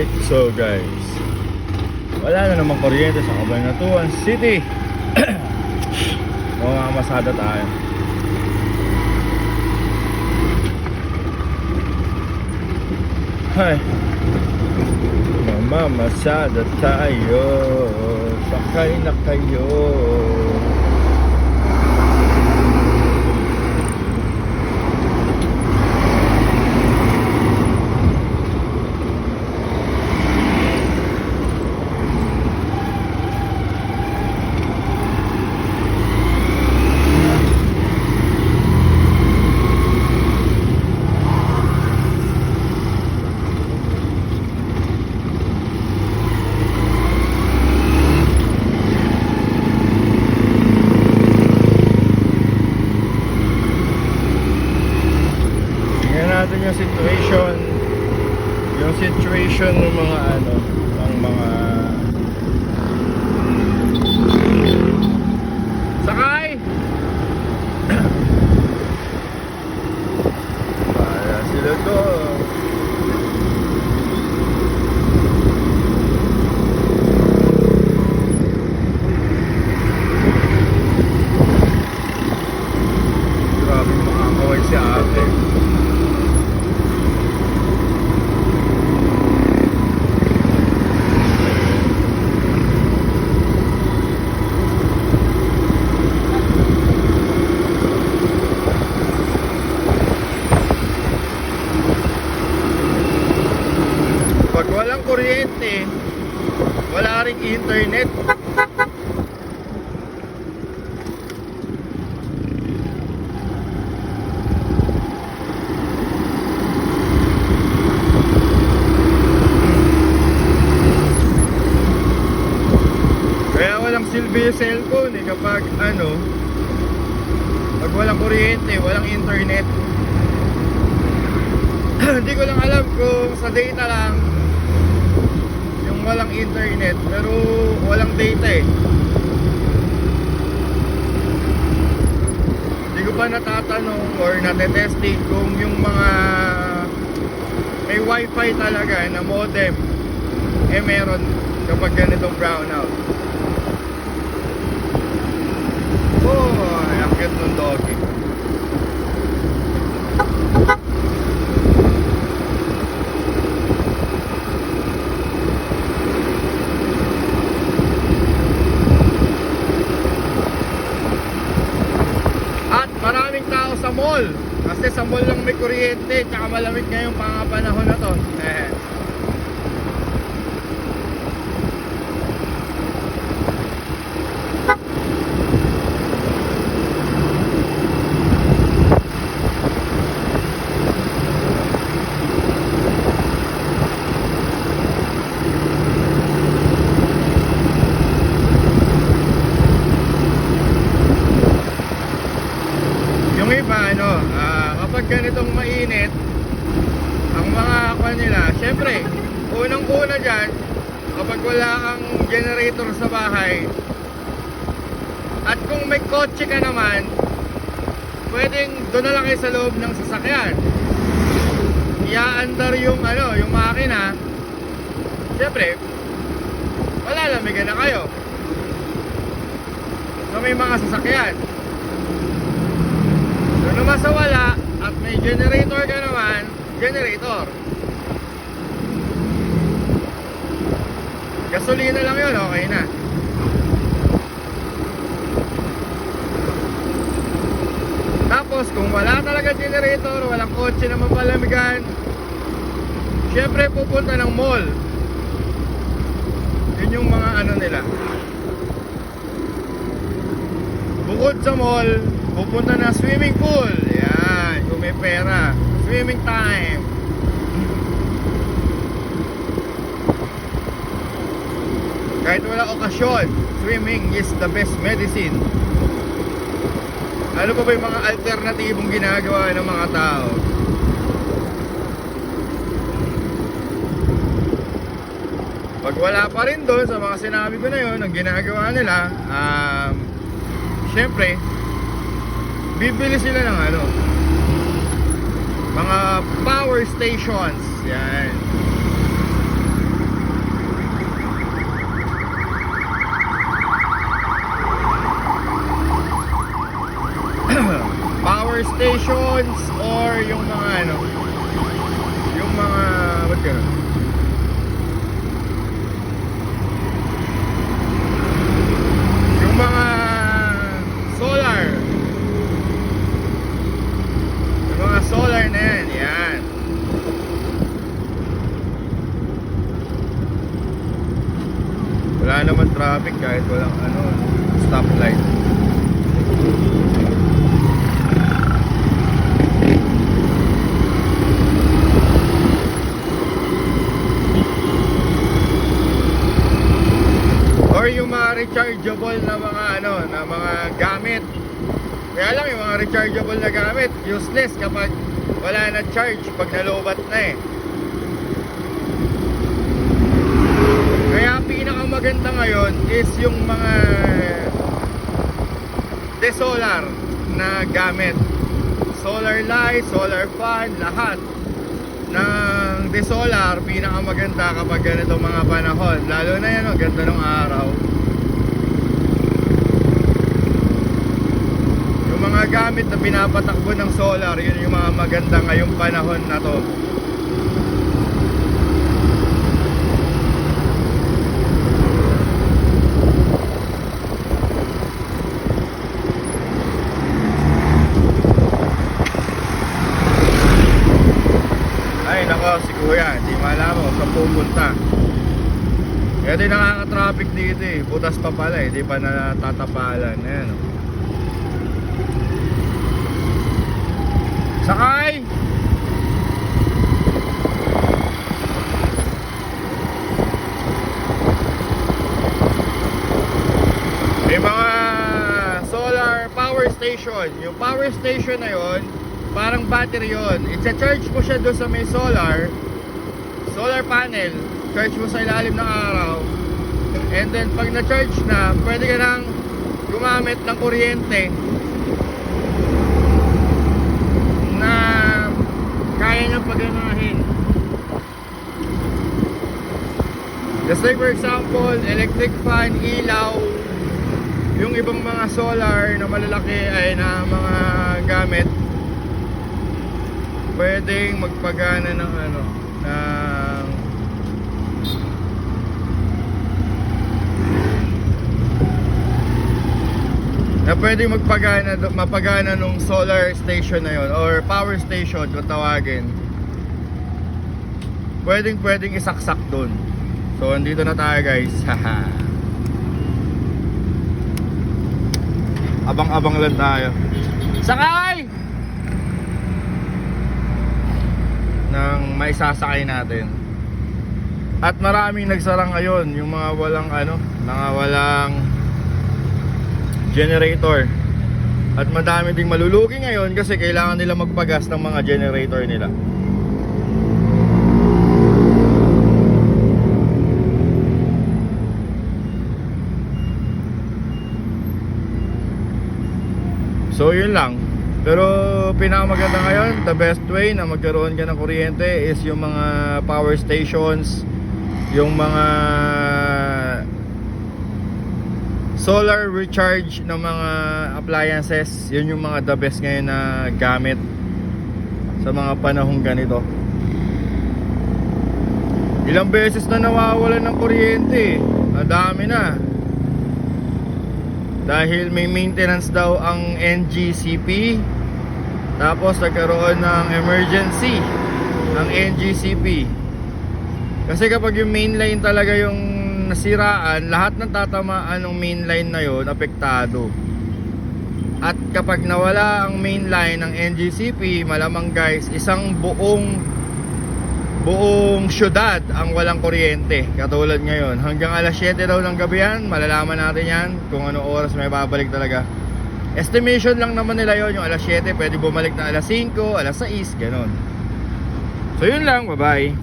Alright, so guys, wala na namang kuryente sa Cabanatuan City. Mamamasada tayo. Hay, mamamasada tayo. Sakay na kayo. Yung situation ng mga ang mga sakay para sila to. Grabe makakaway si ate. Pag walang kuryente, wala ring internet. Kaya walang silbi yung cellphone kapag pag walang kuryente, walang internet. Hindi ko lang alam kung sa data lang yung walang internet, pero walang data eh. Hindi ko pa natatanong or natetesting kung yung mga may wifi talaga na modem meron kapag ganitong brownout. Oh, akit ng doggy. Maraming tao sa mall kasi sa mall lang may kuryente tsaka malamig ngayong panahon na to. Kapag ganitong mainit ang mga nila, syempre unang-una dyan, kapag wala kang generator sa bahay at kung may kotse ka naman, pwedeng doon na lang kayo sa loob ng sasakyan, i-aandar yung makina. Syempre wala, lamigan na kayo so may mga sasakyan. Kung naman sa wala at may generator ka naman, generator. Gasolina lang yun, okay na. Tapos kung wala talaga generator, walang kotse na mapalamigan, syempre pupunta ng mall. Yun yung mga nila. Bukod sa mall, pupunta na swimming pool. Yan, kung may pera. Swimming time. Kahit wala okasyon, swimming is the best medicine. Ano pa ba yung mga alternatibong ginagawa ng mga tao? Pag wala pa rin doon sa mga sinabi ko na yun, ang ginagawa nila, syempre bibili sila ng mga power stations. Yan. stations or yung mga ano, yung mga, ba't ganun? Yung mga solar. Yung mga solar na yan, yan. Wala naman traffic kahit walang ano, stoplight. Or yung mga rechargeable na mga ano, na mga gamit. Kaya lang yung mga rechargeable na gamit, useless kapag wala na charge pag nalobat na eh. Kaya pinakamaganda ngayon is yung mga de-solar na gamit. Solar light, solar fan, lahat ng de-solar pinakamaganda kapag ganito mga panahon. Lalo na yan, ganda ng araw. Yung mga gamit na pinapatakbo ng solar, yun yung mga maganda ngayong panahon na to. Ay nako, si kuya, hindi malaman kung saan pupunta. Kaya din nakaka-traffic dito eh. Butas pa pala eh, di pa natatapalan. Ayan o. Sakay! May mga solar power station. Yung power station na yon, parang battery yon. I-charge mo siya doon sa may solar panel. Charge mo sa ilalim ng araw. And then pag na-charge na, pwede ka nang gumamit ng kuryente na kaya niyang paganahin. Just like for example, electric fan, ilaw, yung ibang mga solar na malalaki ay na mga gamit, pwedeng magpagana ng ano, ng na pwedeng mapagana nung solar station na yon or power station kung tawagin. Pwedeng isaksak dun. So andito na tayo guys. Haha. Abang-abang lang tayo. Sakay! Nang maisasakay natin. At maraming nagsara ngayon, yung mga walang ano, mga walang generator. At madami ding malulugi ngayon kasi kailangan nila magpagas ng mga generator nila. So yun lang. Pero pinakamaganda ngayon, the best way na magkaroon ka ng kuryente is yung mga power stations, yung mga solar recharge ng mga appliances. Yun yung mga the best ngayon na gamit sa mga panahong ganito. Ilang beses na nawawalan ng kuryente, madami na. Dahil may maintenance daw ang NGCP, tapos nagkaroon ng emergency ang NGCP. Kasi kapag yung mainline talaga yung nasiraan, lahat ng tatamaan ng mainline na yun apektado. At kapag nawala ang mainline ng NGCP, malamang guys, isang buong syudad ang walang kuryente. Katulad ngayon, hanggang alas 7 daw ng gabi yan, malalaman natin yan kung ano oras may babalik talaga. Estimation lang naman nila yon, yung alas 7 pwede bumalik na alas 5, alas 6, ganun. So yun lang, bye bye.